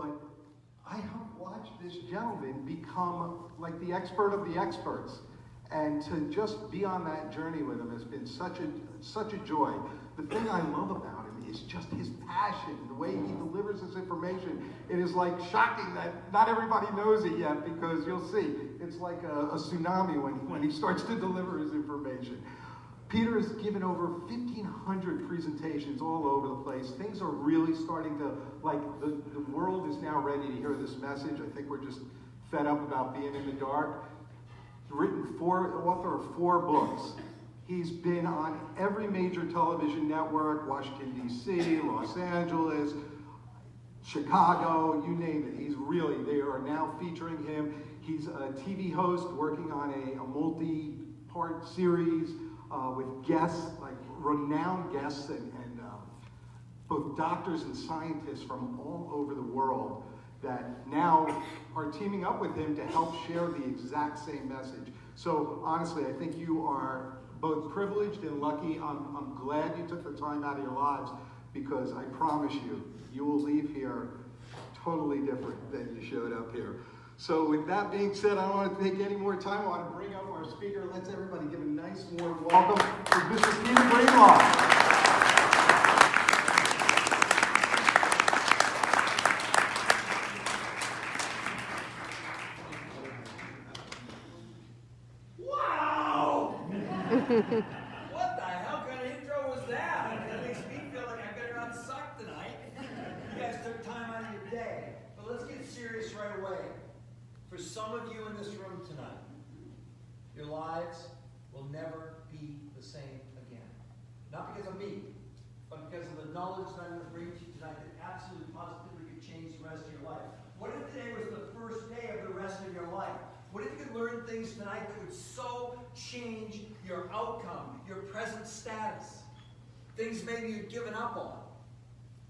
but I have watched this gentleman become like the expert of the experts. And to just be on that journey with him has been such a joy. The thing I love about him is just his passion, the way he delivers his information. It is like shocking that not everybody knows it yet, because you'll see, it's like a tsunami when he starts to deliver his information. Peter has given over 1,500 presentations all over the place. Things are really starting to, like, the world is now ready to hear this message. I think we're just fed up about being in the dark. Author of 4 books. He's been on every major television network, Washington, D.C., Los Angeles, Chicago, you name it. They are now featuring him. He's a TV host working on a multi-part series with guests, like renowned guests and both doctors and scientists from all over the world that now are teaming up with him to help share the exact same message. So honestly, I think you are both privileged and lucky. I'm glad you took the time out of your lives, because I promise you, you will leave here totally different than you showed up here. So with that being said, I don't want to take any more time. I want to bring up our speaker. Let's everybody give a nice warm welcome to Mr. Peter Greenlaw. What the hell kind of intro was that? That makes me feel like I better not suck tonight. You guys took time out of your day. But let's get serious right away. For some of you in this room tonight, your lives will never be the same again. Not because of me, but because of the knowledge that I'm going to bring to you tonight that absolutely positively could change the rest of your life. What if today was the first day of the rest of your life? What if you could learn things tonight that would so change your outcome, your present status? Things maybe you've given up on.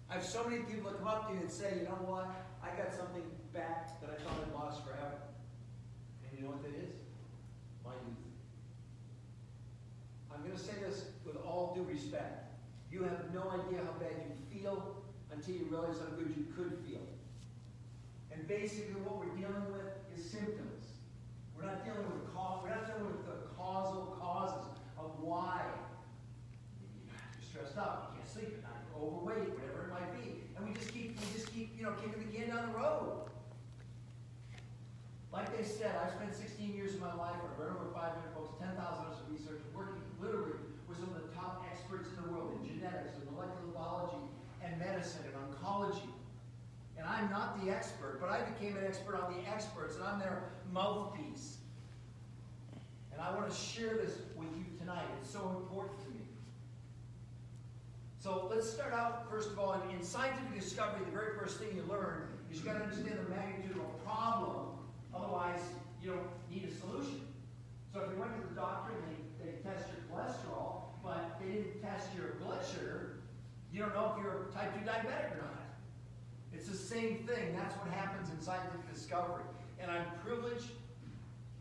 I have so many people that come up to you and say, you know what? I got something back that I thought I'd lost forever. And you know what that is? My youth. I'm going to say this with all due respect. You have no idea how bad you feel until you realize how good you could feel. And basically what we're dealing with is symptoms. We're not dealing with the causal causes of why you're stressed out, you can't sleep at night, you're overweight, whatever it might be. And we just keep kicking the can down the road. Like they said, I've spent 16 years of my life, I've read over 500 books, 10,000 hours of research, working literally with some of the top experts in the world in genetics and molecular biology and medicine and oncology. And I'm not the expert, but I became an expert on the experts, and I'm their mouthpiece. And I want to share this with you tonight. It's so important to me. So let's start out, first of all, in scientific discovery, the very first thing you learn is you've got to understand the magnitude of a problem. Otherwise, you don't need a solution. So if you went to the doctor and they test your cholesterol, but they didn't test your blood sugar, you don't know if you're type 2 diabetic or not. It's the same thing. That's what happens in scientific discovery. And I'm privileged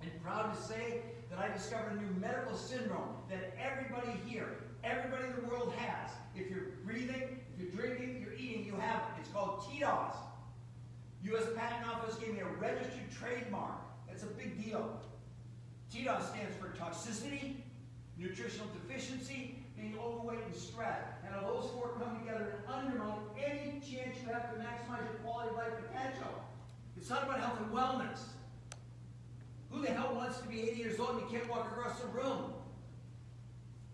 and proud to say that I discovered a new medical syndrome that everybody here, everybody in the world has. If you're breathing, if you're drinking, if you're eating, you have it. It's called TDOS. U.S. Patent Office gave me a registered trademark. That's a big deal. TDOS stands for Toxicity, Nutritional Deficiency, being overweight, and stress. And how those 4 come together and undermine any chance you have to maximize your quality of life potential. It's not about health and wellness. Who the hell wants to be 80 years old and you can't walk across the room?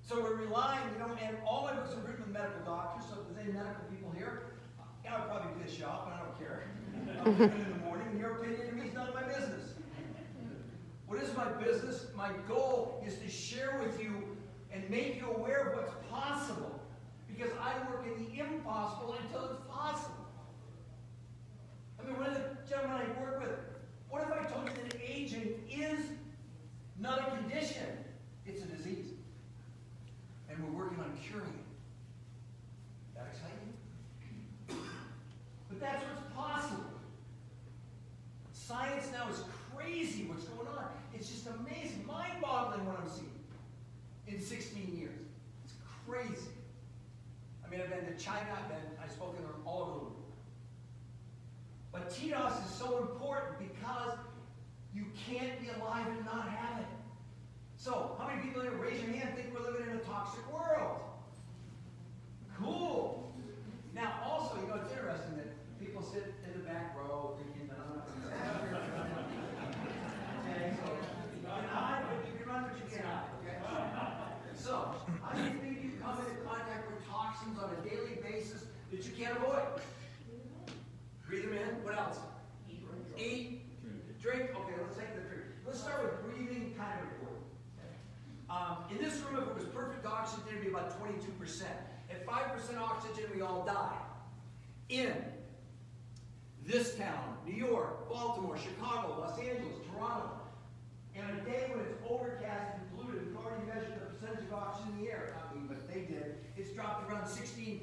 So we're relying, and all my books are written with medical doctors, so if there's any medical people here, I would probably piss you off, but I don't care. I'll wake up in the morning, and your opinion to me is none of my business. What is my business? My goal is to share with you and make you aware of what's possible. Because I work in the impossible until it's possible. I mean, one of the gentlemen I work with, what if I told you that aging is not a condition, it's a disease? And we're working on curing it. That exciting? But that's what's possible. Science now is crazy what's going on. It's just amazing, mind-boggling what I'm seeing in 16 years. It's crazy. I mean, I've been to China, I've spoken all over the world. But TDOS is so important because you can't be alive and not have it. So, how many people here, raise your hand, think we're living in a toxic world? Cool. Now, also, you know, it's interesting that people sit in the back row thinking that I'm not going to okay, so you can hide, but you can run, but you can't hide. Okay? So, how do you think you come into contact with toxins on a daily basis that you can't avoid? Breathe them in. What else? Eat. Drink. Okay, let's take the drink. Let's start with breathing, kind of important. In this room, if it was perfect oxygen, it would be about 22%. At 5% oxygen, we all die. In this town, New York, Baltimore, Chicago, Los Angeles, Toronto, and a day when it's overcast and polluted, we've already measured the percentage of oxygen in the air. Not me, but they did. It's dropped around 16%.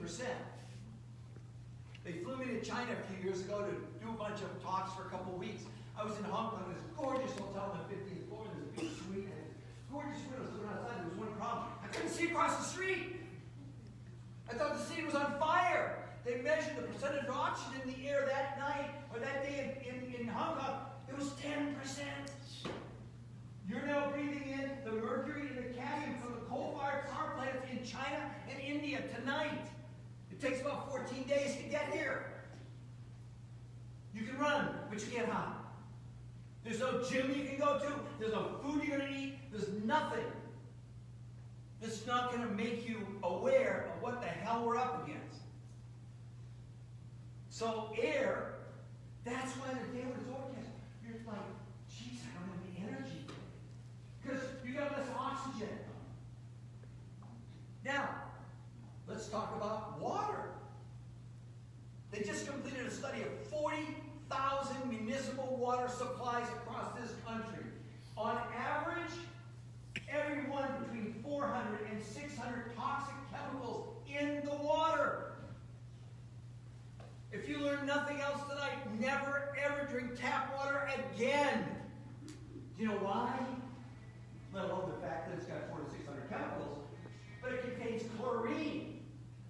They flew me to China a few years ago to do a bunch of talks for a couple of weeks. I was in Hong Kong, this gorgeous hotel on the 50th floor, there's a big suite, and gorgeous windows looking outside. There was one problem. I couldn't see across the street. I thought the city was on fire. They measured the percentage of oxygen in the air that night, or that day in Hong Kong. It was 10%. You're now breathing in the mercury and the cadmium from the coal-fired power plants in China and India tonight. It takes about 14 days to get here. You can run, but you can't hide. There's no gym you can go to. There's no food you're going to eat. There's nothing that's not going to make you aware of what the hell we're up against. So air, that's why the day when it's overcast, you're like, geez, I don't have any energy. Because you got less oxygen. Now, let's talk about water. They just completed a study of 40,000 municipal water supplies across this country. On average, everyone between 400 and 600 toxic chemicals in the water. If you learn nothing else tonight, never ever drink tap water again. Do you know why? Let alone the fact that it's got 400 to 600 chemicals, but it contains chlorine.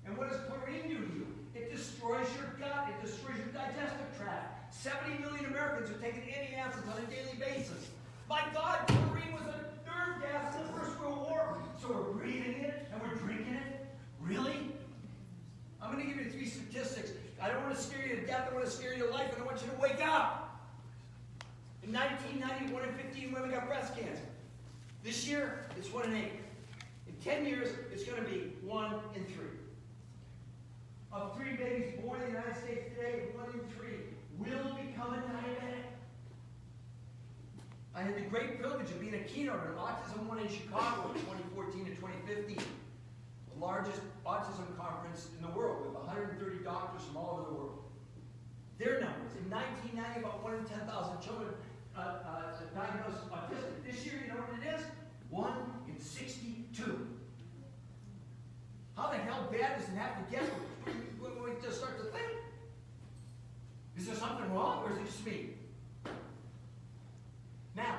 And what does chlorine do to you? It destroys your gut. It destroys your digestive tract. 70 million Americans are taking antacids on a daily basis. My God, chlorine was a nerve gas in the First World War. So we're breathing it and we're drinking it? Really? I'm going to give you 3 statistics. I don't want to scare you to death. I want to scare you to life. And I want you to wake up. In 1990, 1 in 15 women got breast cancer. This year, it's 1 in 8. In 10 years, it's going to be 1 in 3. Of 3 babies born in the United States today, 1 in 3 will become a diabetic. I had the great privilege of being a keynote at Autism One in Chicago in 2014 and 2015, the largest autism conference in the world with 130 doctors from all over the world. Their numbers, in 1990, about 1 in 10,000 children diagnosed autistic. This year, you know what it is? 1 in 62. How the hell bad does it have to get when we just start to think? Is there something wrong, or is it just me? Now,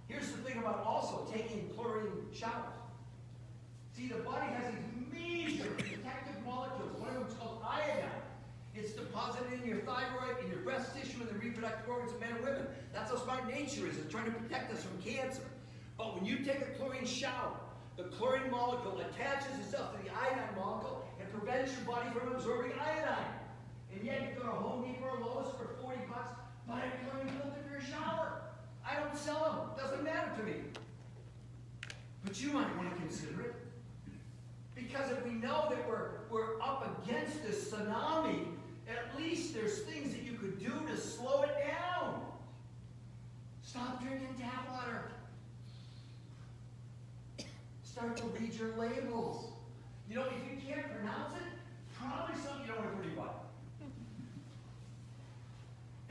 here's the thing about also taking chlorine showers. See, the body has these major protective molecules. One of them is called iodine. It's deposited in your thyroid, in your breast tissue, and the reproductive organs of men and women. That's how smart nature is. It's trying to protect us from cancer. But when you take a chlorine shower, the chlorine molecule attaches itself to the iodine molecule and prevents your body from absorbing iodine. And yet you go to Home Depot or Lowe's for 40 bucks, buy a chlorine filter for your shower. I don't sell them. It doesn't matter to me. But you might want to consider it. Because if we know that we're up against this tsunami, at least there's things that you could do to slow it down. Stop drinking tap water. Start to read your labels. You know, if you can't pronounce it, probably something you don't want to buy.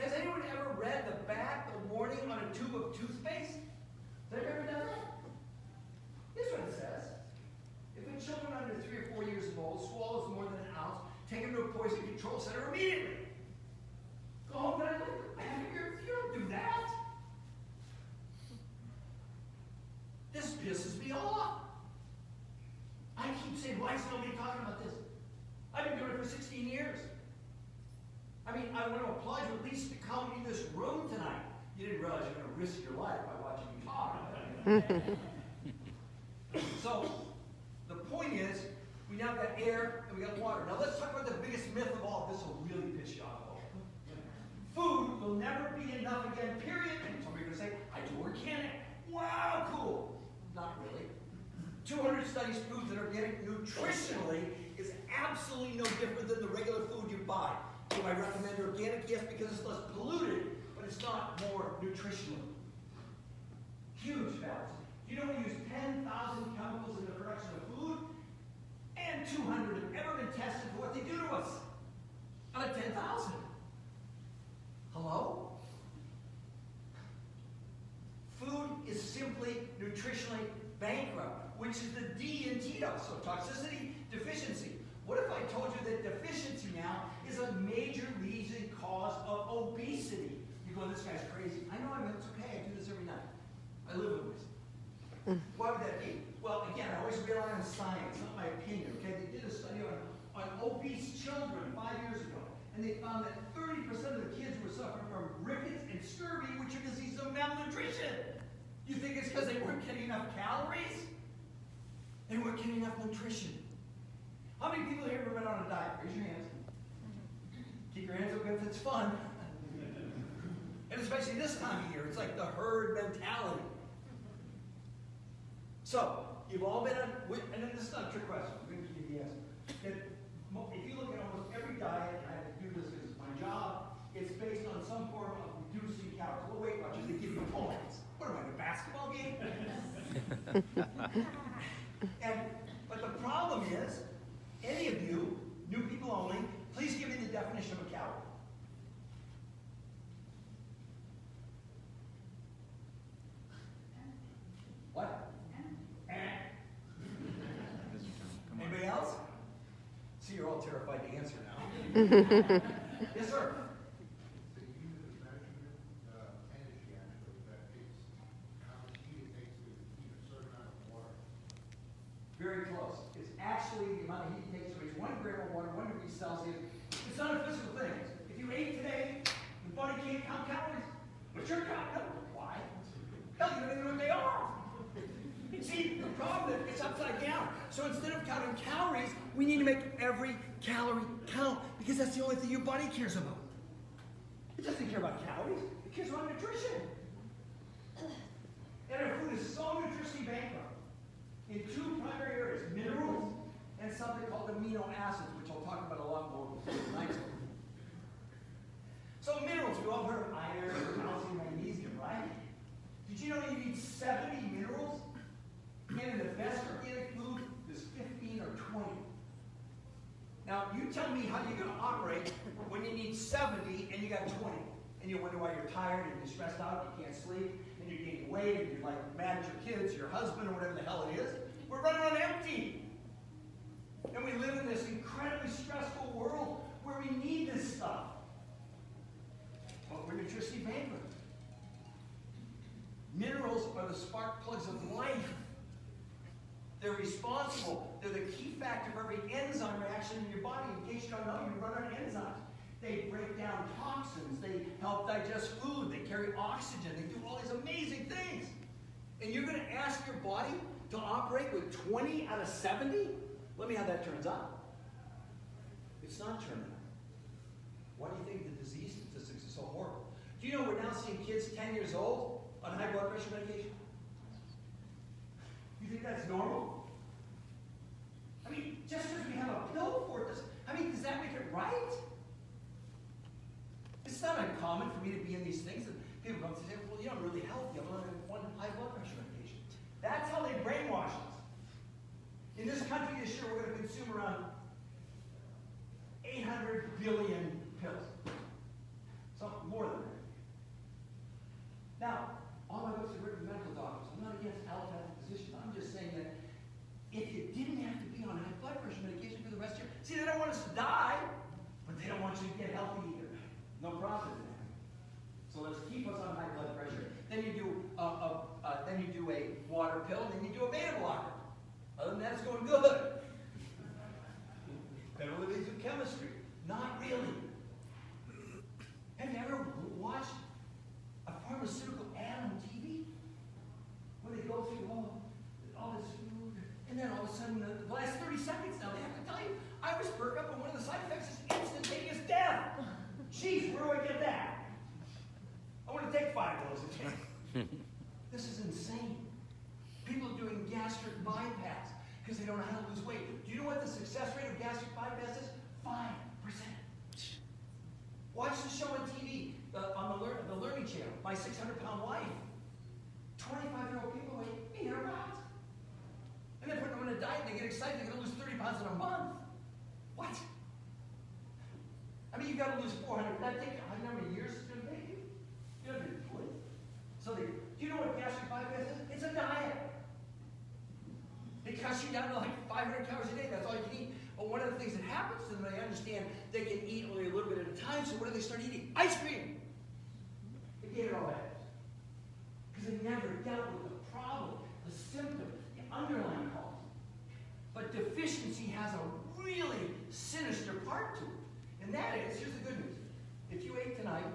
Has anyone ever read the back, the warning on a tube of toothpaste? Have you ever done that? Here's what it says. If a children under 3 or 4 years old swallows more than an ounce, take them to a poison control center immediately. Go home and you don't do that. This pisses me off. I keep saying, why is nobody talking about this? I've been doing it for 16 years. I mean, I want to applaud you at least to come in this room tonight. You didn't realize you're going to risk your life by watching me talk. So, the point is, we now got air and we got water. Now let's talk about the biggest myth of all. This will really piss you off. Food will never be enough again, period. And somebody's going to say, I do organic. Wow, cool. Not really. 200 studies prove that organic nutritionally is absolutely no different than the regular food you buy. Do I recommend organic? Yes, because it's less polluted, but it's not more nutritional. Huge fallacy. You know, we use 10,000 chemicals in the production of food, and 200 have ever been tested for what they do to us. Out of 10,000. Hello? Food is simply nutritionally bankrupt, which is the D in TDOS, so toxicity, deficiency. What if I told you that deficiency now is a major leading cause of obesity? You go, this guy's crazy. I know, it's okay, I do this every night. I live with this. Why would that be? Well, again, I always rely on science, not my opinion, okay? They did a study on obese children 5 years ago, and they found that 30% of the kids were suffering from rickets and scurvy, which are diseases of malnutrition. You think it's because they weren't getting enough calories? They weren't getting enough nutrition. How many people here have ever been on a diet? Raise your hands. Keep your hands up if it's fun. And especially this time of year, it's like the herd mentality. So, you've all been on, and this is not a trick question, I'm going to give you the answer. If you look at almost every diet, and I have to do this because it's my job, it's based on some form of reducing calories. Well, Weight Watchers, they give you points. What am I, a basketball game? But the problem is, any of you, new people only, please give me the definition of a calorie. What? Anybody else? See, you're all terrified to answer now. Yes, sir. Very close. It's actually the amount of heat it takes to raise 1 gram of water, 1 degree Celsius. It's not a physical thing. If you ate today, your body can't count calories. But you're counting. Why? Hell, you don't even know what they are. See, the problem is it's upside down. So instead of counting calories, we need to make every calorie count because that's the only thing your body cares about. It doesn't care about calories. It cares about nutrition. And our food is so nutritionally bankrupt in 2 primary areas, minerals and something called amino acids, which I'll talk about a lot more tonight. So minerals, we all heard of iron, calcium, magnesium, right? Did you know you need 70 minerals? And in the best organic food, there's 15 or 20. Now, you tell me how you're going to operate when you need 70 and you got 20. And you wonder why you're tired and you're stressed out, you can't sleep, and you're gaining weight, and you're like mad at your kids, your husband, or whatever the hell it is. We're running on empty. And we live in this incredibly stressful world where we need this stuff. But we're nutritionally bankrupt. Minerals are the spark plugs of life. They're responsible. They're the key factor for every enzyme reaction in your body. In case you don't know, you run on enzymes. They break down toxins. They help digest food. They carry oxygen. They do all these amazing things. And you're going to ask your body to operate with 20 out of 70? Let me know how that turns out. It's not turning out. Why do you think the disease statistics are so horrible? Do you know we're now seeing kids 10 years old on high blood pressure medication? You think that's normal? I mean, just because we have a pill for it, does that make it right? It's not uncommon for me to be in these things and people come and say, well, you're not really healthy. I'm on one high blood pressure medication. That's how they brainwash us. In this country this year, we're going to consume around 800 billion pills. Something more than that. Now, all my books are written by medical doctors. I'm not against allopathic physicians. I'm just saying that if you didn't have to be on high blood pressure medication for the rest of your life, see, they don't want us to die, but they don't want you to get healthy either. No profit in that. So let's keep us on high blood pressure. Then you do a water pill, and then you do a beta blocker. Other than that, it's going good. Better than they do chemistry. Not really. geez, where do I get that? I want to take 5 of those a day. This is insane. People are doing gastric bypass because they don't know how to lose weight. Do you know what the success rate of gastric bypass is? 5%. Watch the show on TV, on the Learning Channel, My 600-Pound Life. 25-year-old people weigh 800 pounds. And they're putting them on a diet and they get excited, they're going to lose 30 pounds in a month. What? I mean, you've got to lose 400. That take how many years it's going to take you? You don't have to do it. So do you know what gastric bypass is? It's a diet. They cut you down to like 500 calories a day. That's all you can eat. But one of the things that happens to them, they understand they can eat only a little bit at a time. So what do they start eating? Ice cream. They gave it all back. Because they never dealt with the problem, the symptom, the underlying cause. But deficiency has a really sinister part to it. And that is, here's the good news. If you ate tonight,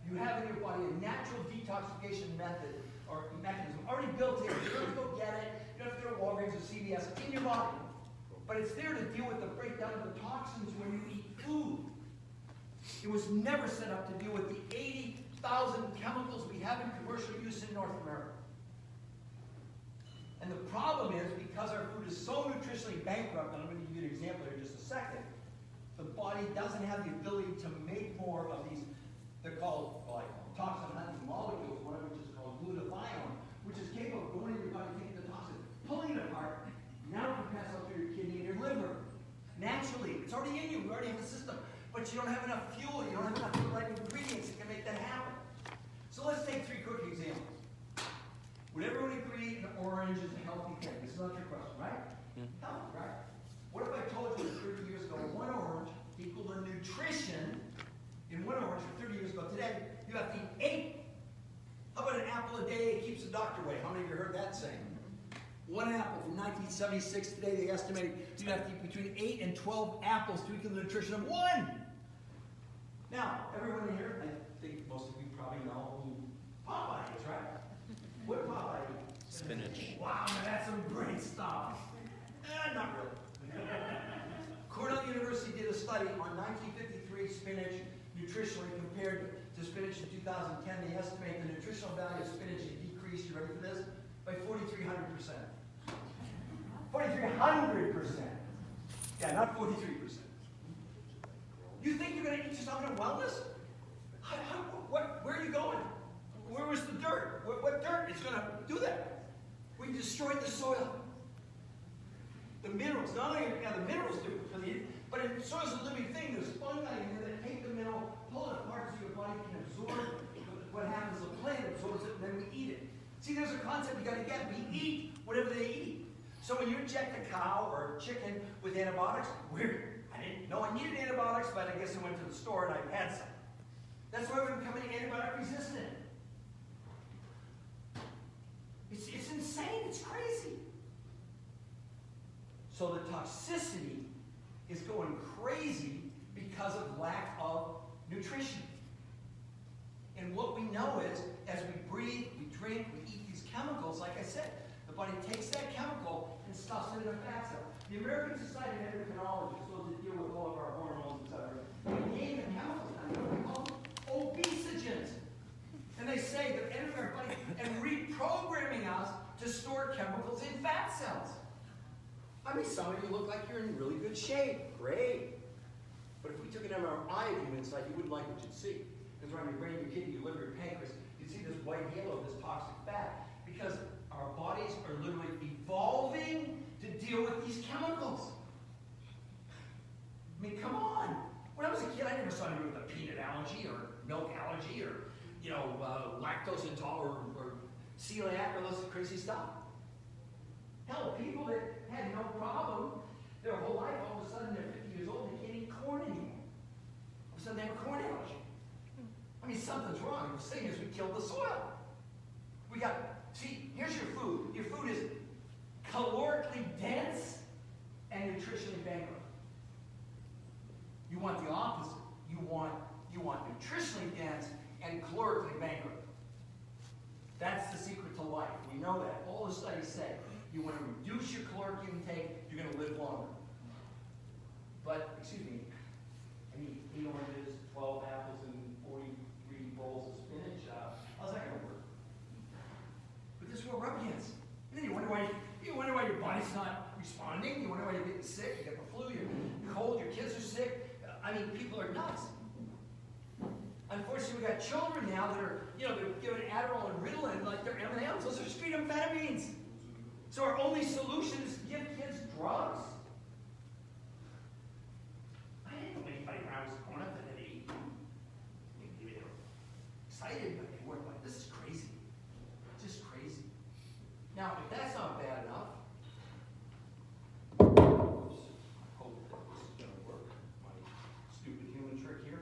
you have in your body a natural detoxification method or mechanism already built in. You don't have to go get it. You don't have to go to Walgreens or CVS. It's in your body. But it's there to deal with the breakdown of the toxins when you eat food. It was never set up to deal with the 80,000 chemicals we have in commercial use in North America. And the problem is, because our food is so nutritionally bankrupt, and I'm going to give you an example here in just a second, the body doesn't have the ability to make more of these, they're called like toxin-hunting molecules, one of which is called glutathione, which is capable of going into your body, taking the toxin, pulling it apart, now it can pass out through your kidney and your liver. Naturally, it's already in you, we already have a system, but you don't have enough fuel, you don't have enough of the right ingredients that can make that happen. So let's take 3 quick examples. Would everyone agree an orange is a healthy thing? This is not your question, right? Healthy, right? What if I told you that 30 years ago, 1 orange equaled the nutrition in 1 orange for 30 years ago? Today, you have to eat 8. How about an apple a day? It keeps the doctor away. How many of you heard that saying? 1 apple from 1976. Today, they estimated you'd have to eat between 8 and 12 apples to equal the nutrition of 1. Now, everyone in here, I think most of you probably know who Popeye is, right? What Popeye eat? Spinach. Wow, now that's some great stuff. Not really. Cornell University did a study on 1953 spinach nutritionally compared to spinach in 2010. They estimate the nutritional value of spinach had decreased, you ready for this, by 4,300%. 4,300%. Yeah, not 43%. You think you're going to eat yourself into wellness? Where are you going? Where was the dirt? What dirt is going to do that? We destroyed the soil. The minerals, not only the minerals do it for the, but it soil's a living thing. There's fungi in there that take the mineral, pull it apart so your body can absorb what happens. The plant absorbs it, and then we eat it. See, there's a concept you got to get. We eat whatever they eat. So when you inject a cow or a chicken with antibiotics, weird. I didn't know I needed antibiotics, but I guess I went to the store and I had some. That's why we're becoming antibiotic resistant. It's insane. It's crazy. So the toxicity is going crazy because of lack of nutrition. And what we know is, as we breathe, we drink, we eat these chemicals, like I said, the body takes that chemical and stuffs it in a fat cell. The American Society of Endocrinologists, those that deal with all of our hormones, etc., they name the chemicals now. They call them obesogens. And they say they're entering our body and reprogramming us to store chemicals in fat cells. I mean, some of you look like you're in really good shape. Great. But if we took an MRI of you inside, you wouldn't like what you'd see. Because around your brain, your kidney, your liver, your pancreas, you'd see this white halo of this toxic fat. Because our bodies are literally evolving to deal with these chemicals. I mean, come on. When I was a kid, I never saw anybody with a peanut allergy or milk allergy or, lactose intolerant or celiac or all this crazy stuff. Hell, people that had no problem their whole life, all of a sudden they're 50 years old, they can't eat corn anymore. All of a sudden they have a corn allergy. I mean, something's wrong. The thing is, we killed the soil. Here's your food. Your food is calorically dense and nutritionally bankrupt. You want the opposite. You want nutritionally dense and calorically bankrupt. That's the secret to life. We know that. All the studies say you want to reduce your caloric intake, you're going to live longer. But, I me 8 oranges, 12 apples, and 43 bowls of spinach. How's that gonna work? But this is what rub against. And then you wonder why your body's not responding. You wonder why you're getting sick. You got the flu, you're cold, your kids are sick. I mean, people are nuts. Unfortunately, we got children now that are, they're given Adderall and Ritalin like they're M&Ms. Those are street amphetamines. So our only solution is to give kids drugs. I didn't know anybody when I was growing up that had eaten. Maybe they were excited, but they weren't like, this is crazy. Just crazy. Now, if that's not bad enough, I hope that this is going to work. My stupid human trick here.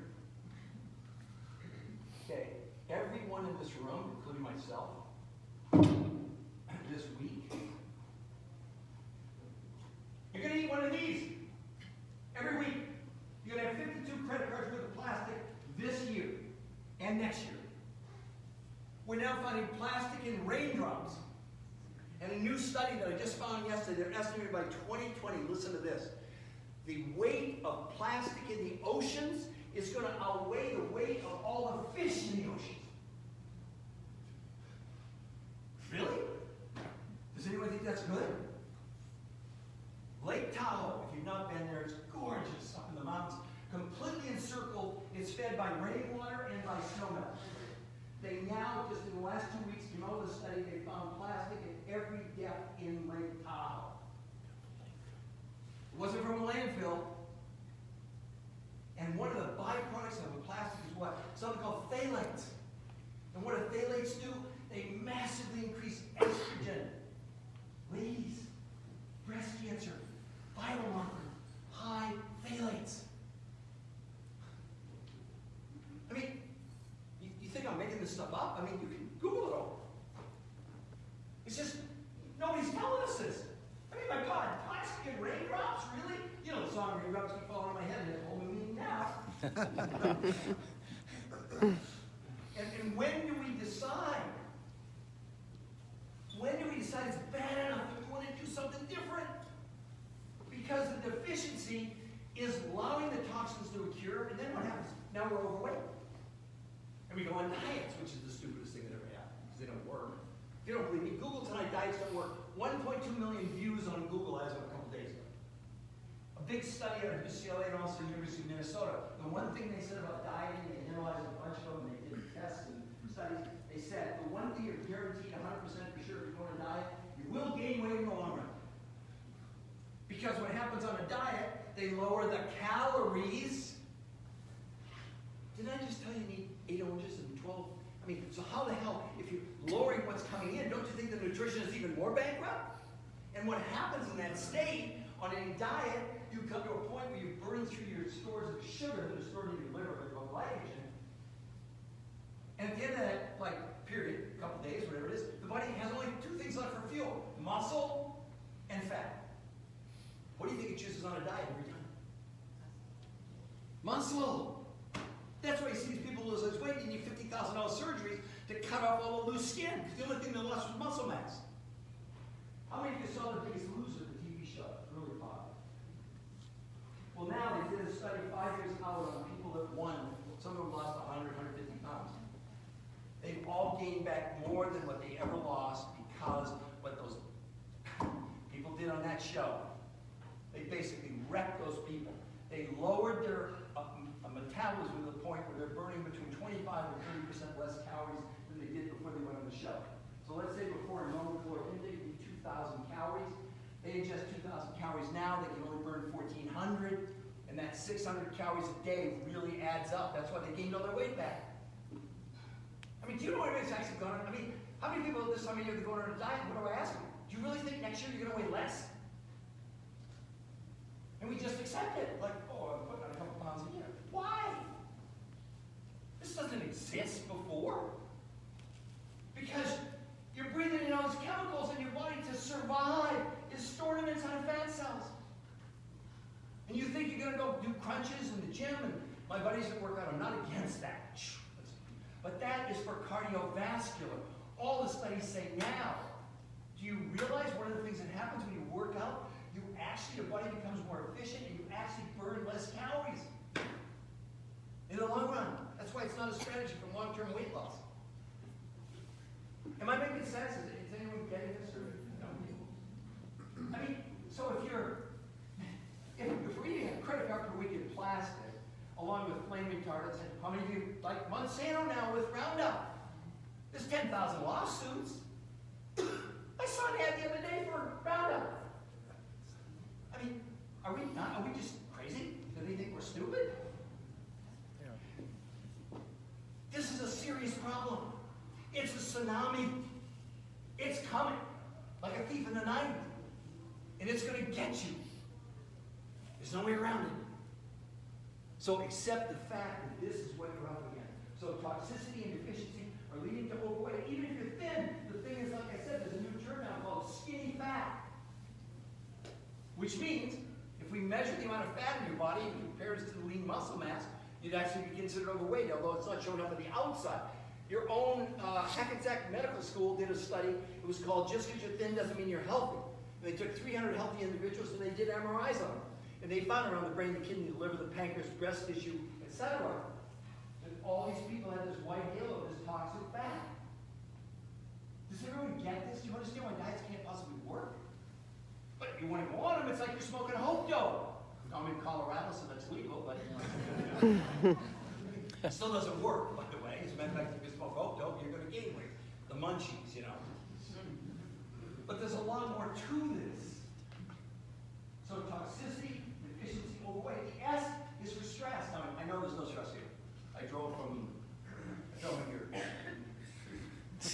Okay, everyone in this room, including myself, this week, you're going to eat one of these. Every week. You're going to have 52 credit cards worth of plastic this year and next year. We're now finding plastic in raindrops. And a new study that I just found yesterday, they're estimated by 2020, listen to this. The weight of plastic in the oceans is going to outweigh the weight of all the fish in the oceans. Really? Does anyone think that's good? Lake Tahoe, if you've not been there, it's gorgeous up in the mountains. Completely encircled, it's fed by rainwater and by snowmelt. They now, just in the last 2 weeks, the study, they found plastic at every depth in Lake Tahoe. It wasn't from a landfill. And one of the byproducts of the plastic is what? Something called phthalates. And what do phthalates do? They massively increase estrogen. Ladies, breast cancer, vital marker, high phthalates. I mean, you think I'm making this stuff up? I mean, you can Google it all. It's just, nobody's telling us this. I mean, my God, plastic and raindrops, really? You know the song, Raindrops Keep Falling on My Head, and it's only me now. And when do we decide? When do we decide it's bad enough that we want to do something different? Because the deficiency is allowing the toxins to occur, and then what happens? Now we're overweight. And we go on diets, which is the stupidest thing that ever happened, because they don't work. If you don't believe me, Google tonight, diets don't work. 1.2 million views on Google as of a couple days ago. A big study out of UCLA and also University of Minnesota. The one thing they said about dieting, they analyzed a bunch of them, they did tests and studies. They said, the one thing you're guaranteed 100% for sure if you go on a diet, you will gain weight in the long run. Because what happens on a diet, they lower the calories. Didn't I just tell you need 8 oranges and 12? I mean, so how the hell, if you're lowering what's coming in, don't you think the nutrition is even more bankrupt? And what happens in that state, on any diet, you come to a point where you burn through your stores of sugar that are stored in your liver, called glycogen. And at the end of that, period, a couple days, whatever it is, the body has only 2 things left for fuel: muscle and fat. What do you think it chooses on a diet every time? Muscle. That's why you see these people lose this weight, you need $50,000 surgeries to cut off all the loose skin, because the only thing they lost was muscle mass. How many of you saw The Biggest Loser, the TV show? It's really popular. Well, now they did a study 5 years out on people that won. Some of them lost 100, 150 pounds. They've all gained back more than what they ever lost because what those people did on that show. They basically wrecked those people. They lowered their metabolism to the point where they're burning between 25 and 30% less calories than they did before they went on the show. So let's say before a normal caloric intake would be 2,000 calories. They ingest 2,000 calories now, they can only burn 1,400, and that 600 calories a day really adds up. That's why they gained all their weight back. I mean, do you know what anybody's actually going on? I mean, how many people this time of year are going on a diet? What do I ask them? Do you really think next year you're going to weigh less? And we just accept it. Like, oh, I'm putting on a couple pounds a year. Why? This doesn't exist before. Because you're breathing in all these chemicals and your body to survive is storing them inside fat cells. And you think you're going to go do crunches in the gym, and my buddies that work out, I'm not against that. But that is for cardiovascular. All the studies say now. Do you realize one of the things that happens when you work out? Your body becomes more efficient and you actually burn less calories. in the long run. That's why it's not a strategy for long-term weight loss. Am I making sense? Is anyone getting this? Or no? I mean, so if we're eating a credit card per week in plastic, along with flame retardants, and how many of you like Monsanto now with Roundup? There's 10,000 lawsuits. I saw an ad the other day for Roundup. I mean, are we just crazy? Do they think we're stupid? This is a serious problem. It's a tsunami. It's coming like a thief in the night. And it's going to get you. There's no way around it. So accept the fact that this is what you're up against. So toxicity and deficiency are leading to overweight. Even if you're thin, the thing is, like I said, there's a new term now called skinny fat. Which means, if we measure the amount of fat in your body and compare it to the lean muscle mass, you'd actually be considered overweight, although it's not showing up on the outside. Your own Hackensack Medical School did a study. It was called Just Because You're Thin Doesn't Mean You're Healthy. And they took 300 healthy individuals and they did MRIs on them. And they found around the brain, the kidney, the liver, the pancreas, breast tissue, etc. that all these people had this white halo, this toxic fat. Does everyone get this? Do you understand why diets can't possibly work? But if you want to go on them, it's like you're smoking hope dope. I'm in Colorado, so that's legal, but it still doesn't work, by the way. As a matter of fact, if you smoke hope dope, you're going to gain weight. The munchies, you know. But there's a lot more to this. So toxicity, deficiency, overweight. The S is for stress. Now, I know there's no stress here. I drove here.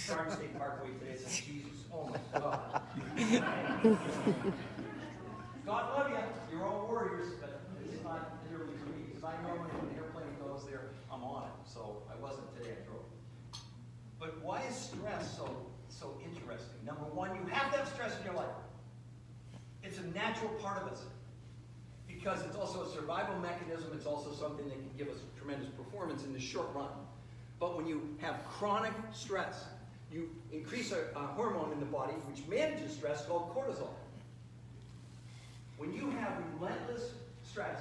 Garden State Parkway today. It says, Jesus, oh my God. God love you. You're all warriors, but it's not literally for me. Because I normally, when an airplane goes there, I'm on it. So I wasn't today, I drove. But why is stress so interesting? Number one, you have to have stress in your life. It's a natural part of us. Because it's also a survival mechanism. It's also something that can give us tremendous performance in the short run. But when you have chronic stress, you increase a hormone in the body which manages stress called cortisol. When you have relentless stress,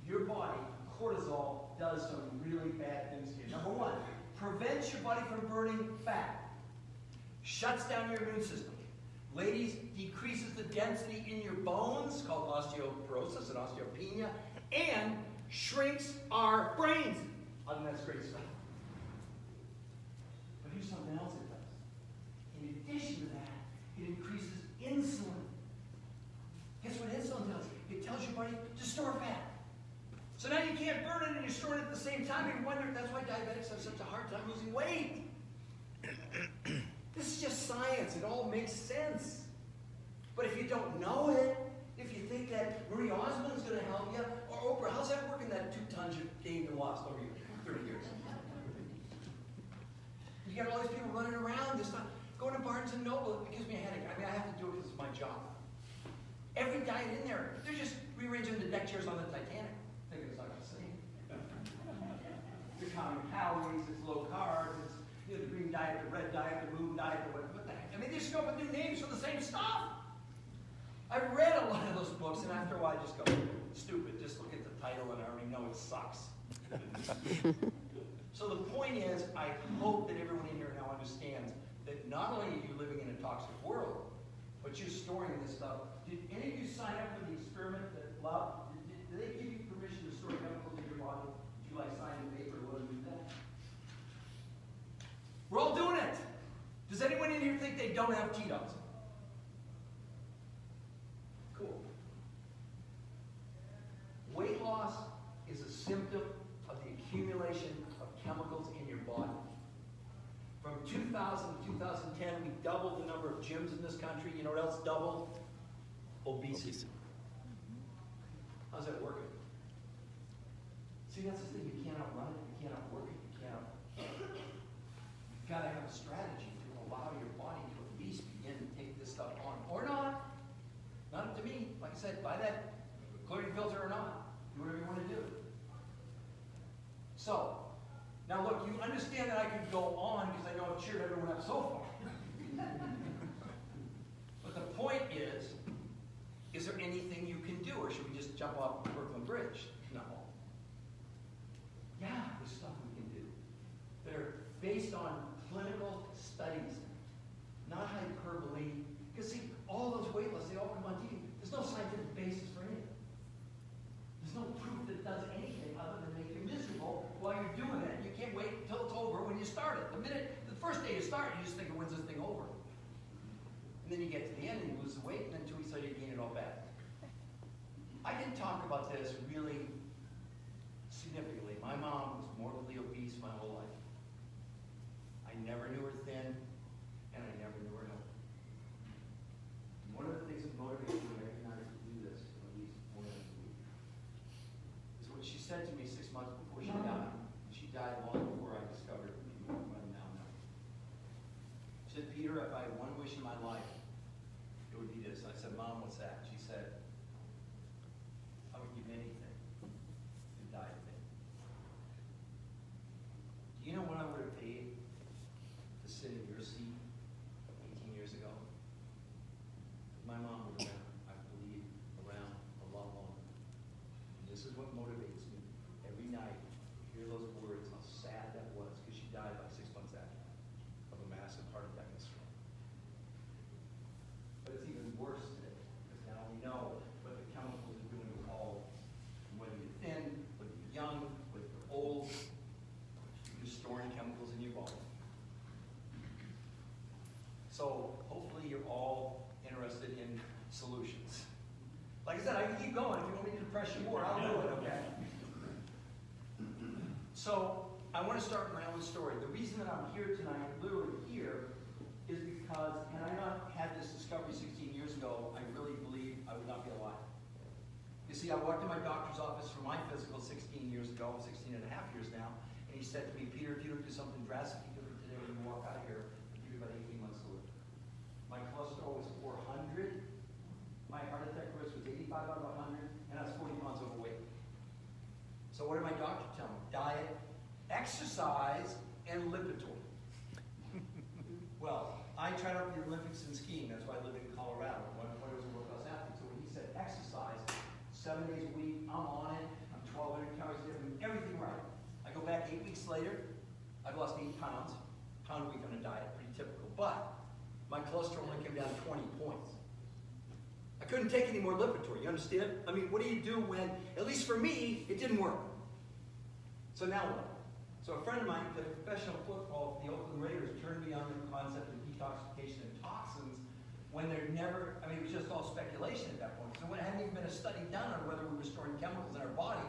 your body, cortisol, does some really bad things to you. Number one, prevents your body from burning fat. Shuts down your immune system. Ladies, decreases the density in your bones, called osteoporosis and osteopenia, and shrinks our brains. I think that's great stuff. But here's something else it does. In addition to that, it increases insulin. Guess what insulin does? It tells your body to store fat. So now you can't burn it and you're storing it at the same time. You wonder, that's why diabetics have such a hard time losing weight. This is just science. It all makes sense. But if you don't know it, if you think that Marie Osmond is going to help you, or Oprah, how's that working, that 2 tons you've gained and lost over 30 years? You got all these people running around, just going to Barnes & Noble. It gives me a headache. I mean, I have to do it because it's my job. Every diet in there, they're just rearranging the deck chairs on the Titanic. Thinking it's not going to sink. They're counting calories, it's low carbs, it's the green diet, the red diet, the moon diet, or what the heck. I mean, they just come up with new names for the same stuff. I've read a lot of those books, and after a while I just go, stupid, just look at the title and I already know it sucks. So the point is, I hope that everyone in here now understands that not only are you living in a toxic world, but you're storing this stuff. Did any of you sign up for the experiment that Love? Did they give you permission to store chemicals in your body? Did you like sign a paper or what do that? We're all doing it. Does anyone in here think they don't have TDOS? Cool. Weight loss is a symptom of the accumulation of chemicals in your body. From 2000 to 2010, we doubled the number of gyms in this country. You know what else doubled? Obesity. How's that working? See, that's the thing. You can't outrun it. You can't outwork it. You've got to have a strategy to allow your body to at least begin to take this stuff on. Or not. Not up to me. Like I said, buy that chlorine filter or not. Do whatever you want to do. So, now look, you understand that I could go on because I know I've cheered everyone up so far. But the point is there anything you can do, or should we just jump off Brooklyn Bridge? No. Yeah, there's stuff we can do that are based on clinical studies, not hyperbole. Because see, all those weight loss, they all come on TV. There's no scientific basis for any of it. There's no proof that it does anything other than make you miserable while you're doing it. You can't wait until it's over when you start it. The first day you start, you just think, when's this thing over? And then you get to the end and you lose the weight, and then 2 weeks later you gain it all back. I didn't talk about this really significantly. My mom was morbidly obese my whole life. I never knew her thin, and I never knew her healthy. One of the things that motivates me every night to do this, at least more than a week, is what she said to me 6 months before she died. She died long before I discovered what I now know. She said, Peter, if I had one wish in my life, it would be this. I said, Mom, what's that? She said, I would give anything to die today. Do you know what I would have paid to sit in your seat 18 years ago? My mom would have been, I believe, around a lot longer. And this is what motivates me every night to hear those words, how sad that was, because she died about 6 months after that of a massive heart attack and stroke. But it's even worse today, because now we know what the chemicals are doing to all, whether you're thin, whether you're young, whether you're old, you're storing chemicals in your body. So hopefully you're all interested in solutions. Like I said, I can keep going. If you want me to press you more, I'll do it, okay? So I want to start my own story. The reason that I'm here tonight, literally here, is because had I not had this discovery 16 years ago, I really believe I would not be alive. You see, I walked in my doctor's office for my physical 16 years ago, 16 and a half years now, and he said to me, Peter, if you don't do something drastically different today when you walk out of here, I'll give you about 18 months to live. My cholesterol was 400. My heart attack risk was 85 out of 100, and I was 40 pounds overweight. So what did my doctor tell me? Diet, exercise, and lipitor. Well, I tried out the Olympics and skiing. That's why I live in Colorado. At one point I was a world-class athlete. So when he said exercise, 7 days a week, I'm on it. I'm 1,200 calories a day. I'm doing everything right. I go back 8 weeks later. I've lost 8 pounds. Pound a week on a diet, pretty typical. But my cholesterol only came down 20 points. I couldn't take any more Lipitor, you understand? I mean, what do you do when, at least for me, it didn't work? So now what? So a friend of mine who played professional football for the Oakland Raiders turned me on the concept of detoxification and toxins when there never, I mean, it was just all speculation at that point. So there hadn't even been a study done on whether we were storing chemicals in our body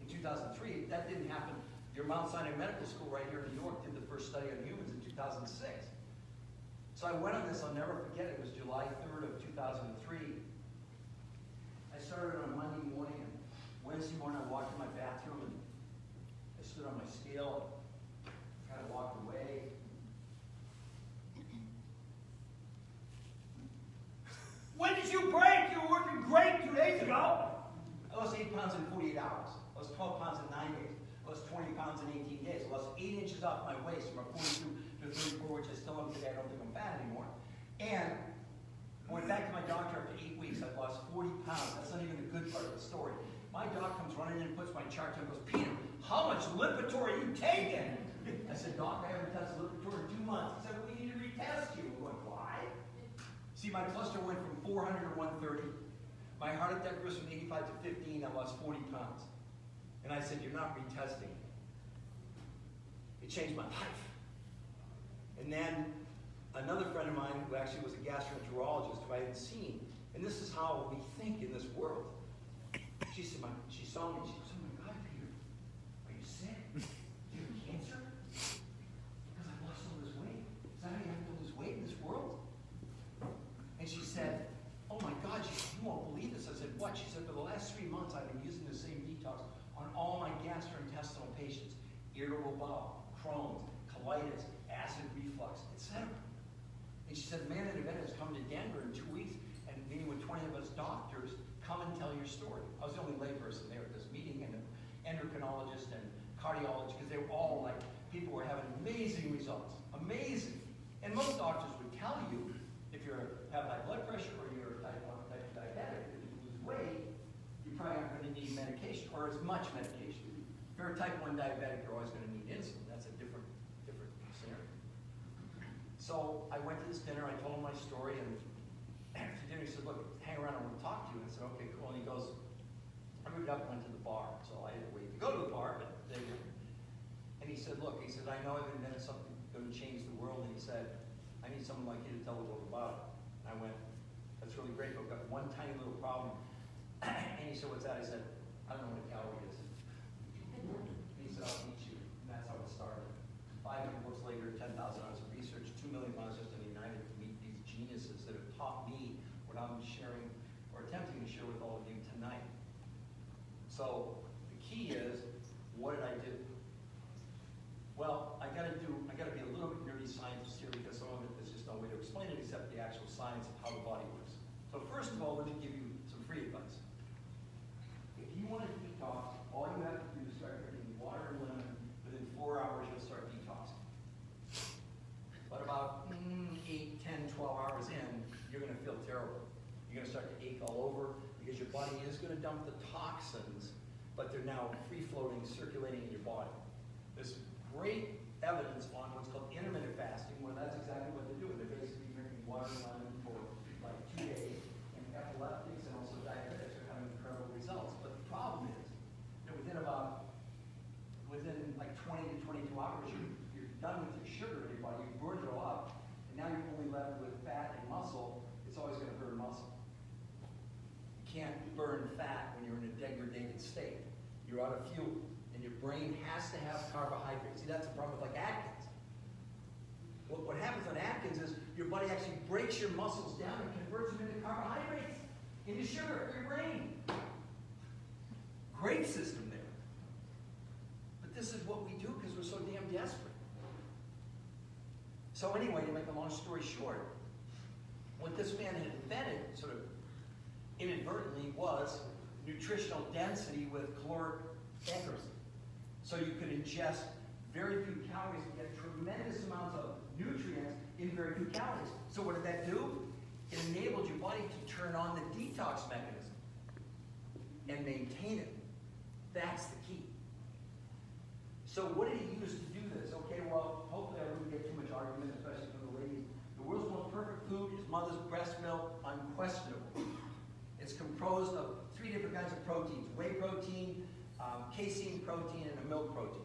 in 2003. That didn't happen. Your Mount Sinai Medical School right here in New York did the first study on humans in 2006. So I went on this, I'll never forget it, was July 3rd of 2003. I started on Monday morning, and Wednesday morning I walked in my bathroom, and I stood on my scale, kind of walked away. When did you break? You were working great 2 days ago. I lost 8 pounds in 48 hours. I lost 12 pounds in 9 days. I lost 20 pounds in 18 days. I lost 8 inches off my waist from a 42 to 34, which I still am today. I don't think I'm fat anymore. And I went back to my doctor after 8 weeks. I've lost 40 pounds. That's not even the good part of the story. My doc comes running in and puts my chart down and goes, Peter, how much Lipitor are you taking? I said, Doc, I haven't tested Lipitor in 2 months. He said, well, we need to retest you. I'm going, why? See, my cholesterol went from 400 to 130. My heart attack risk from 85 to 15. I lost 40 pounds. And I said, you're not retesting. It changed my life. And then another friend of mine who actually was a gastroenterologist who I hadn't seen, and this is how we think in this world. She said, she saw me, she goes, oh my God, Peter, are you sick? Do you have cancer? Because I've lost all this weight. Is that how you have to lose weight in this world? And she said, oh my God, you won't believe this. I said, what? She said, for the last 3 months, I've been using the same detox on all my gastrointestinal patients. Irritable bowel, Crohn's, colitis, acid reflux, etc. And she said, man, an event has come to Denver in 2 weeks and meeting with 20 of us doctors, come and tell your story. I was the only layperson there at this meeting, and an endocrinologist and cardiologist, because they were all like, people were having amazing results. Amazing. And most doctors would tell you, if you have high blood pressure or you're type 1, type 2 diabetic, if you lose weight, you probably aren't going to need medication or as much medication. you're a type 1 diabetic, you're always going to need insulin. That's a different scenario. So I went to this dinner, I told him my story, and after dinner he said, look, hang around, I want to talk to you. And I said, okay, cool. And he goes, I moved up and went to the bar. So I didn't wait to go to the bar, but they were. And he said, look, he said, I know I've invented something going to change the world. And he said, I need someone like you to tell the world about it. And I went, that's really great, but I've got one tiny little problem. And he said, what's that? I said, I don't know what a calorie is. And he said, I'll teach you. And that's how it started. 500 books later, 10,000 hours of research, 2 million miles just in the United to meet these geniuses that have taught me what I'm sharing or attempting to share with all of you tonight. So the key is, what did I do? Well, I gotta be a little bit nerdy scientist here because some of it there's just no way to explain it except the actual science of how the body works. So first of all, let me give you some free advice. If you want to detox, all you have to do is start drinking water and lemon. Within 4 hours, you'll start detoxing. But about 8, 10, 12 hours in, you're going to feel terrible. You're going to start to ache all over because your body is going to dump the toxins, but they're now free-floating, circulating in your body. There's great evidence on what's called intermittent fasting, where that's exactly what they're doing. They're basically drinking water and lemon for like 2 days, and epileptics and also diabetics are having incredible results. But the problem is that within like 20 to 22 hours, you're done with your sugar in your body. You've burned it all up, and now you're only left with fat and muscle. It's always going to burn muscle. You can't burn fat when you're in a degraded state. You're out of fuel. Your brain has to have carbohydrates. See, that's the problem with like Atkins. What happens on Atkins is your body actually breaks your muscles down and converts them into carbohydrates, into sugar for your brain. Great system there. But this is what we do because we're so damn desperate. So anyway, to make a long story short, what this man had invented, sort of inadvertently, was nutritional density with caloric accuracy. So you could ingest very few calories and get tremendous amounts of nutrients in very few calories. So what did that do? It enabled your body to turn on the detox mechanism and maintain it. That's the key. So what did he use to do this? Okay, well, hopefully I wouldn't get too much argument, especially from the ladies. The world's most perfect food is mother's breast milk, unquestionable. It's composed of 3 different kinds of proteins: whey protein, casein protein, and a milk protein.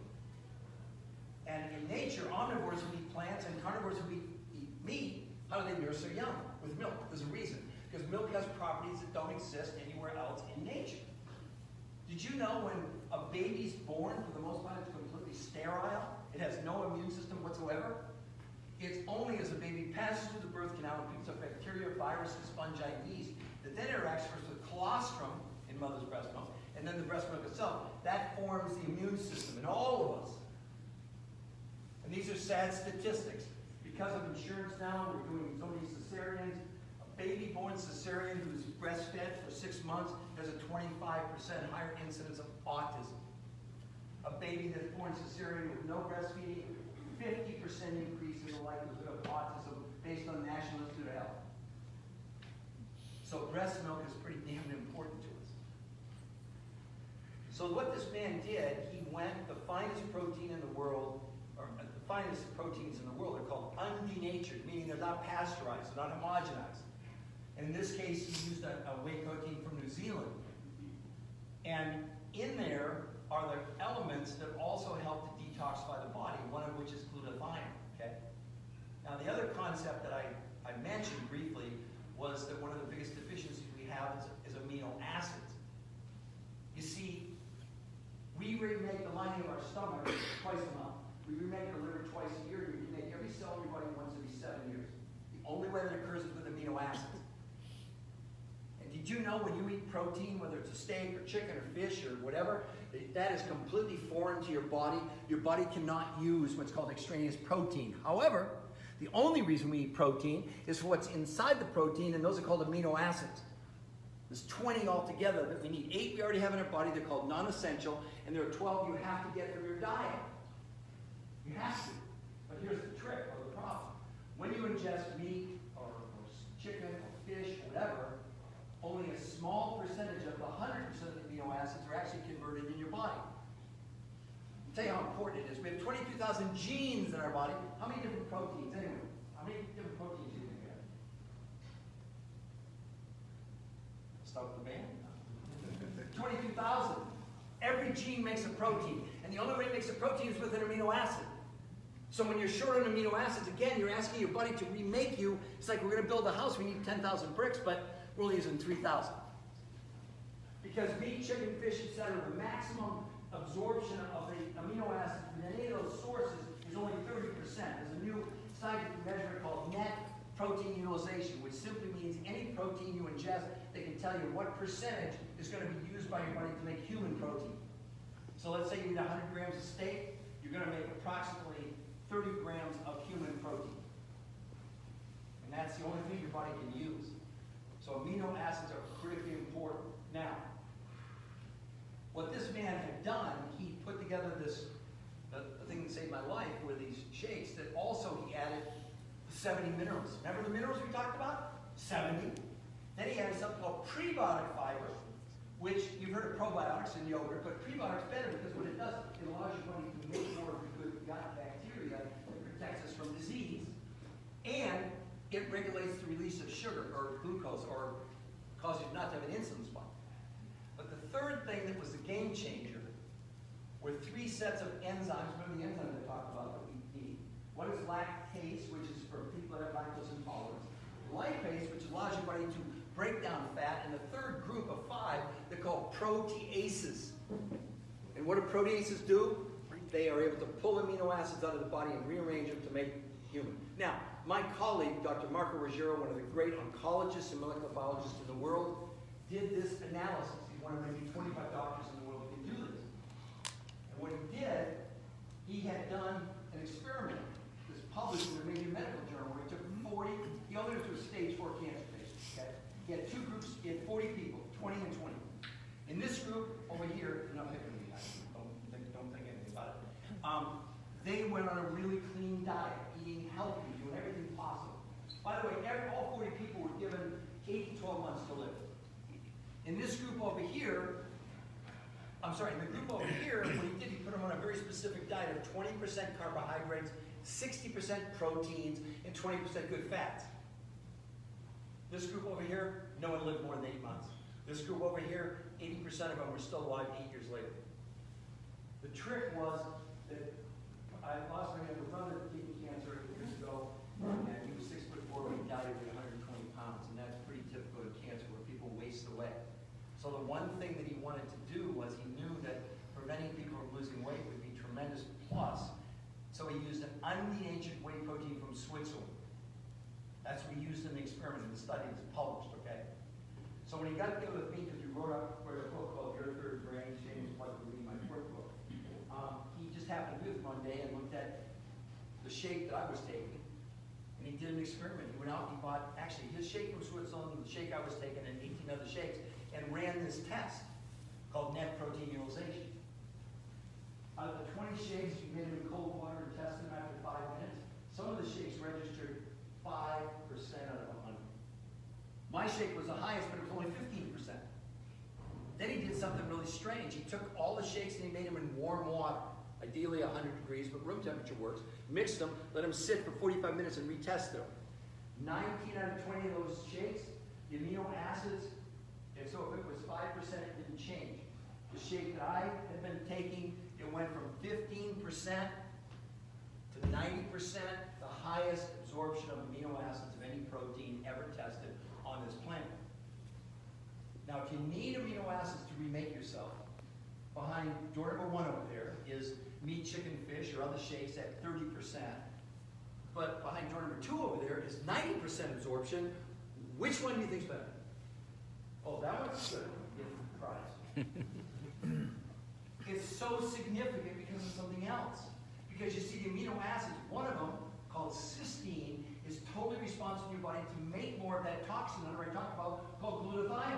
And in nature, omnivores would eat plants and carnivores would eat meat. How do they nurse their young? With milk. There's a reason. Because milk has properties that don't exist anywhere else in nature. Did you know when a baby's born, for the most part, it's completely sterile? It has no immune system whatsoever. It's only as the baby passes through the birth canal and picks up bacteria, viruses, fungi, yeast, that then interacts first with colostrum in mother's breast milk, and then the breast milk itself. That forms the immune system in all of us. And these are sad statistics. Because of insurance now, we're doing so many cesareans. A baby born cesarean who's breastfed for 6 months has a 25% higher incidence of autism. A baby that's born cesarean with no breastfeeding, 50% increase in the likelihood of autism based on National Institute of Health. So breast milk is pretty damn important to us. So what this man did, he went, the finest protein in the world, or the finest proteins in the world are called undenatured, meaning they're not pasteurized, they're not homogenized. And in this case, he used a whey protein from New Zealand. And in there are the elements that also help to detoxify the body, one of which is glutathione, okay? Now, the other concept that I mentioned briefly was that one of the biggest deficiencies we have is amino acids. You see, we remake the lining of our stomach twice a month. We remake the liver twice a year. We remake every cell in your body once every 7 years. The only way that occurs is with amino acids. And did you know when you eat protein, whether it's a steak or chicken or fish or whatever, that is completely foreign to your body? Your body cannot use what's called extraneous protein. However, the only reason we eat protein is for what's inside the protein, and those are called amino acids. There's 20 altogether that we need. 8 we already have in our body. They're called non-essential, and there are 12 you have to get from your diet. You have to. But here's the trick or the problem. When you ingest meat or chicken or fish or whatever, only a small percentage of the 100% of the amino acids are actually converted in your body. tell you how important it is. We have 22,000 genes in our body. How many different proteins? Anyway, how many different proteins do you think we have? Start with the band. 22,000. Every gene makes a protein. And the only way it makes a protein is with an amino acid. So when you're short on amino acids, again, you're asking your body to remake you. It's like we're going to build a house. We need 10,000 bricks, but we're only using 3,000. Because meat, chicken, fish, etc., the maximum absorption of the amino acids from any of those sources is only 30%. There's a new scientific measurement called net protein utilization, which simply means any protein you ingest, they can tell you what percentage is going to be used by your body to make human protein. So let's say you eat 100 grams of steak, you're going to make approximately 30 grams of human protein. And that's the only thing your body can use. So amino acids are critically important. Now, what this man had done, he put together this, the thing that saved my life were these shakes that also he added 70 minerals. Remember the minerals we talked about? 70. Then he added something called prebiotic fiber, which you've heard of probiotics in yogurt, but prebiotics better because what it does, it allows your body to make more of the good gut bacteria that protects us from disease, and it regulates the release of sugar or glucose or causes you not to have an insulin spike. But the third thing that was the game changer were 3 sets of enzymes. Remember the enzymes I talked about that we need. One is lactase, which is for people that have lactose intolerance. Lipase, which allows your body to break down fat. And the third group of 5, they're called proteases. And what do proteases do? They are able to pull amino acids out of the body and rearrange them to make human. Now, my colleague, Dr. Marco Ruggiero, one of the great oncologists and molecular biologists in the world, did this analysis. He's one of maybe 25 doctors in the world who can do this. And what he did, he had done an experiment that's published in a major medical journal where he took 40, he only went to a stage 4 cancer patient, okay? He had 2 groups, he had 40 people, 20 and 20. In this group over here, not picking me, don't think anything about it. They went on a really clean diet, eating healthy, doing everything possible. By the way, all 40 people were given 8 to 12 months to live. In this group over here, in the group over here, what he did, he put them on a very specific diet of 20% carbohydrates, 60% proteins, and 20% good fats. This group over here, no one lived more than 8 months. This group over here, 80% of them were still alive 8 years later. The trick was that I lost my younger brother to kidney cancer 8 years ago, and he was 6'4", and he died at 120 pounds, and that's pretty typical of cancer where people waste away. So the one thing that he wanted to do was he knew that preventing people from losing weight would be tremendous plus. So he used an undenatured whey protein from Switzerland. That's what he used in the experiment, in the study that's published, okay? So when he got together with me, because we wrote a book called Your Third Brain, Shameless Plug to read my fourth book, he just happened to do it one day and looked at the shake that I was taking, and he did an experiment. He went out and he bought, actually, his shake from Switzerland, the shake I was taking, and 18 other shakes, and ran this test called net protein utilization. Out of the 20 shakes, you made them in cold water and tested them after 5 minutes. Some of the shakes registered 5% out of 100. My shake was the highest, but it was only 15%. Then he did something really strange. He took all the shakes and he made them in warm water, ideally 100 degrees, but room temperature works. Mixed them, let them sit for 45 minutes and retest them. 19 out of 20 of those shakes, the amino acids, and so if it was 5%, it didn't change. The shake that I had been taking, it went from 15% to 90%, the highest absorption of amino acids of any protein ever tested on this planet. Now, if you need amino acids to remake yourself, behind door number 1 over there is meat, chicken, fish, or other shakes at 30%. But behind door number 2 over there is 90% absorption. Which one do you think's better? Oh, that one's good. Get the prize. It's so significant because of something else. Because you see the amino acids, one of them, called cysteine, is totally responsible in your body to make more of that toxin that I talked about called glutathione.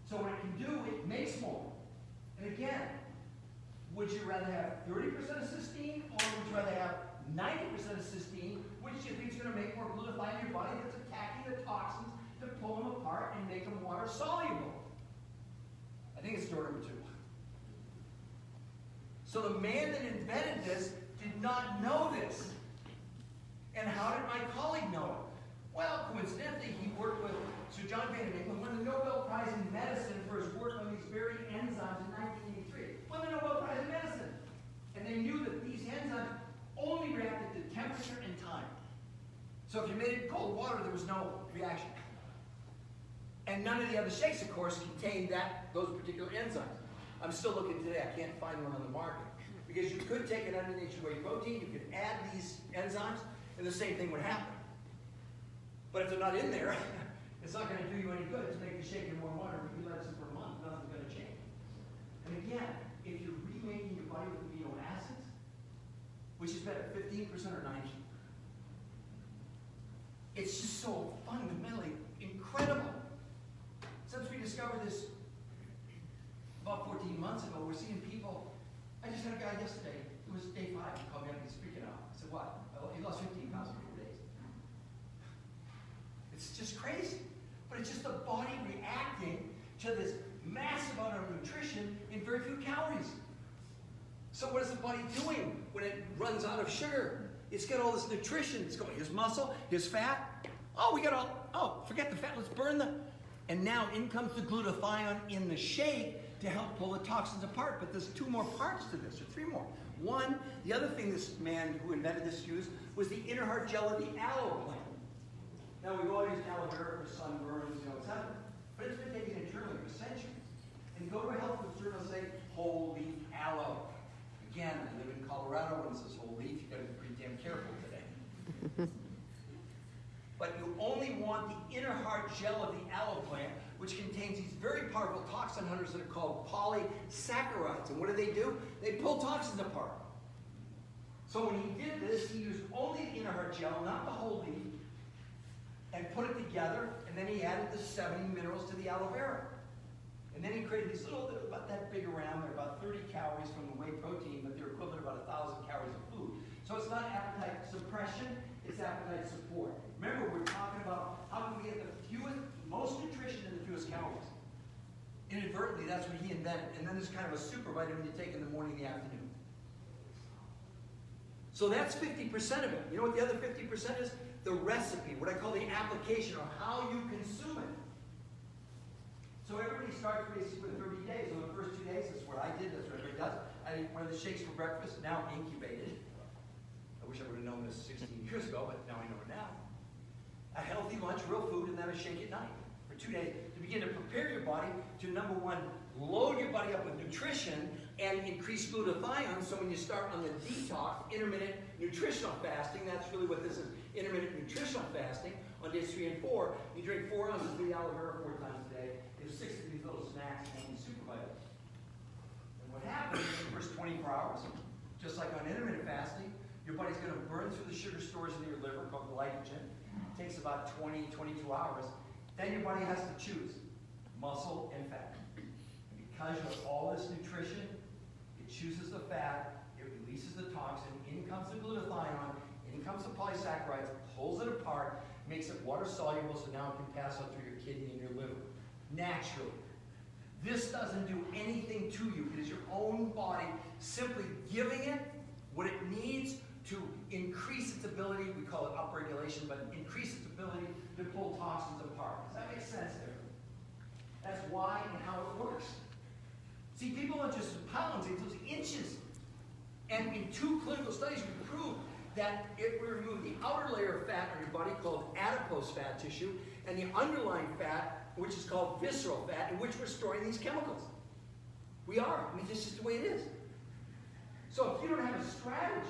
So what it can do, it makes more. And again, would you rather have 30% of cysteine, or would you rather have 90% of cysteine, which you think is going to make more glutathione in your body that's attacking the toxins to pull them apart and make them water soluble? I think it's door number 2. So the man that invented this did not know this. And how did my colleague know it? Well, coincidentally, he worked with Sir John Van England, won the Nobel Prize in Medicine for his work on these very enzymes in 1983. Won the Nobel Prize in Medicine. And they knew that these enzymes only reacted to temperature and time. So if you made it in cold water, there was no reaction. And none of the other shakes, of course, contained those particular enzymes. I'm still looking today. I can't find one on the market. Because you could take an unnaturally whey protein, you could add these enzymes, and the same thing would happen. But if they're not in there, it's not going to do you any good. It's make you shake in warm water. If you let it sit for a month, nothing's going to change. And again, if you're remaking your body with amino acids, which is better, 15% or 90%, it's just so fundamentally incredible. Since we discovered this about 14 months ago, we're seeing people. I just had a guy yesterday. It was day 5. He called me up and he's freaking out. I said, what? Oh, he lost 15 pounds in 4 days. It's just crazy. But it's just the body reacting to this massive amount of nutrition in very few calories. So what is the body doing when it runs out of sugar? It's got all this nutrition. It's going, here's muscle, here's fat. Forget the fat, let's burn the. And now in comes the glutathione in the shake to help pull the toxins apart. But there's 2 more parts to this, or 3 more. One, the other thing this man who invented this used was the inner heart gel of the aloe plant. Now we've all used aloe vera for sunburns, etc. But it's been taken internally for centuries. And you go to a health food store and they'll say, whole leaf aloe. Again, I live in Colorado when it says whole leaf, you've got to be pretty damn careful today. But you only want the inner heart gel of the aloe plant, which contains these very powerful toxin hunters that are called polysaccharides. And what do? They pull toxins apart. So when he did this, he used only the inner heart gel, not the whole leaf, and put it together, and then he added the 70 minerals to the aloe vera. And then he created these little, about that big around, they're about 30 calories from the whey protein, but they're equivalent to about 1,000 calories of food. So it's not appetite suppression, it's appetite support. Remember, we're talking about how can we get the most nutrition and the fewest calories. Inadvertently, that's what he invented. And then there's kind of a super vitamin you take in the morning and the afternoon. So that's 50% of it. You know what the other 50% is? The recipe, what I call the application, or how you consume it. So everybody starts basically with 30 days. On the first 2 days, that's what I did, that's what everybody does. I ate one of the shakes for breakfast, now incubated. I wish I would have known this 16 years ago, but now I know it now. A healthy lunch, real food, and then a shake at night for 2 days to begin to prepare your body to, number one, load your body up with nutrition and increase glutathione. So when you start on the detox, intermittent nutritional fasting, that's really what this is, intermittent nutritional fasting, on days 3 and 4, you drink 4 ounces of the aloe vera 4 times a day. There's 6 of these little snacks and super vitamins. And what happens in the first 24 hours, just like on intermittent fasting, your body's going to burn through the sugar stores in your liver called glycogen. It takes about 20, 22 hours. Then your body has to choose muscle and fat. And because you have all this nutrition, it chooses the fat, it releases the toxin, in comes the glutathione, in comes the polysaccharides, pulls it apart, makes it water soluble, so now it can pass out through your kidney and your liver. Naturally. This doesn't do anything to you. It is your own body simply giving it what it needs to increase its ability, we call it upregulation, but increase its ability to pull toxins apart. Does that make sense there? That's why and how it works. See, people don't just pounds, it's those inches. And in 2 clinical studies, we proved that if we remove the outer layer of fat on your body called adipose fat tissue, and the underlying fat, which is called visceral fat, in which we're storing these chemicals. We are. I mean, this is the way it is. So if you don't have a strategy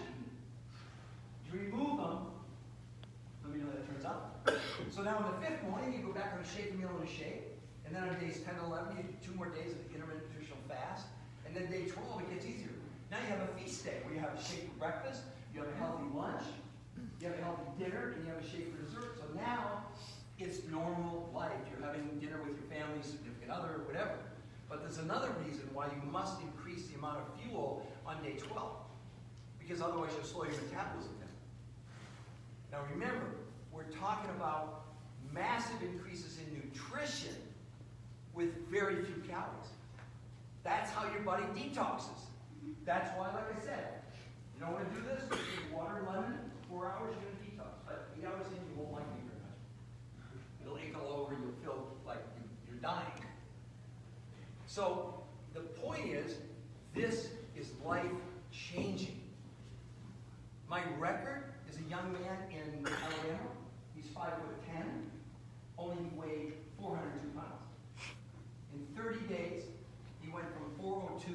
to remove them, let me know how that turns out. So now on the 5th morning, you go back on a shake meal and a shake. And then on days 10 and 11, you do 2 more days of intermittent nutritional fast. And then day 12, it gets easier. Now you have a feast day where you have a shake for breakfast, you have a healthy lunch, you have a healthy dinner, and you have a shake for dessert. So now it's normal life. You're having dinner with your family, significant other, whatever. But there's another reason why you must increase the amount of fuel on day 12. Because otherwise you'll slow your metabolism down. Now remember, we're talking about massive increases in nutrition with very few calories. That's how your body detoxes. That's why, like I said, you don't want to do this, drink water and lemon, 4 hours, you're going to detox. But 8 hours in, you won't like me very much. It'll ache all over, you'll feel like you're dying. So, the point is, this is life-changing. My record is a young man in Alabama. He's 5'10", only weighed 402 pounds. In 30 days, he went from 402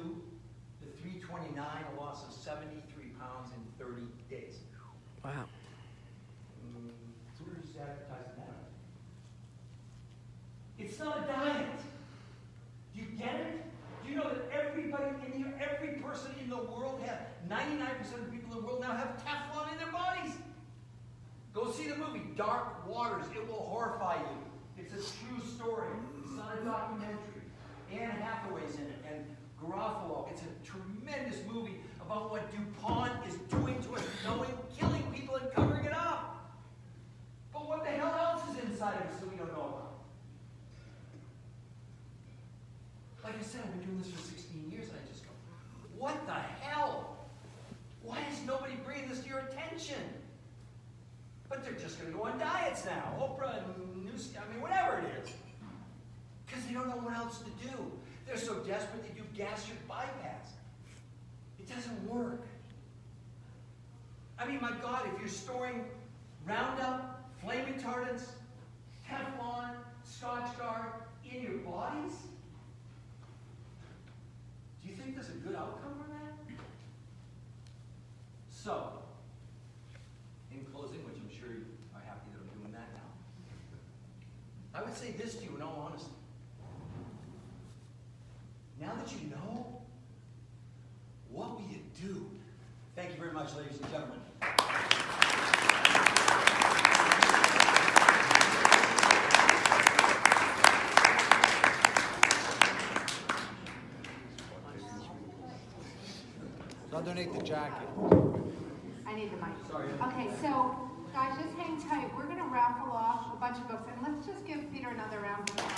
to 329, a loss of 73 pounds in 30 days. Wow. Who's advertising that? It's not a diet. Do you get it? Do you know that everybody in here, every person in the world have, 99% of the people in the world now have Teflon in their bodies? Go see the movie, Dark Waters. It will horrify you. It's a true story. It's not a documentary. Anne Hathaway's in it, and Garofalo. It's a tremendous movie about what DuPont is doing to us, knowing, killing people and covering it up. But what the hell else is inside of us that we don't know about? Like I said, I've been doing this for 16 years, and I just go, what the hell? Why is nobody bringing this to your attention? But they're just going to go on diets now. Oprah and News, I mean, whatever it is. Because they don't know what else to do. They're so desperate they do gastric bypass. It doesn't work. I mean, my God, if you're storing Roundup, flame retardants, Teflon, Scotch Guard in your bodies, do you think there's a good outcome from that? So, in closing, which I'm sure you are happy that I'm doing that now, I would say this to you in all honesty. Now that you know, what will you do? Thank you very much, ladies and gentlemen. So underneath the jacket. I need the mic. Sorry. Okay, so guys, just hang tight. We're going to raffle off a bunch of books, and let's just give Peter another round of applause.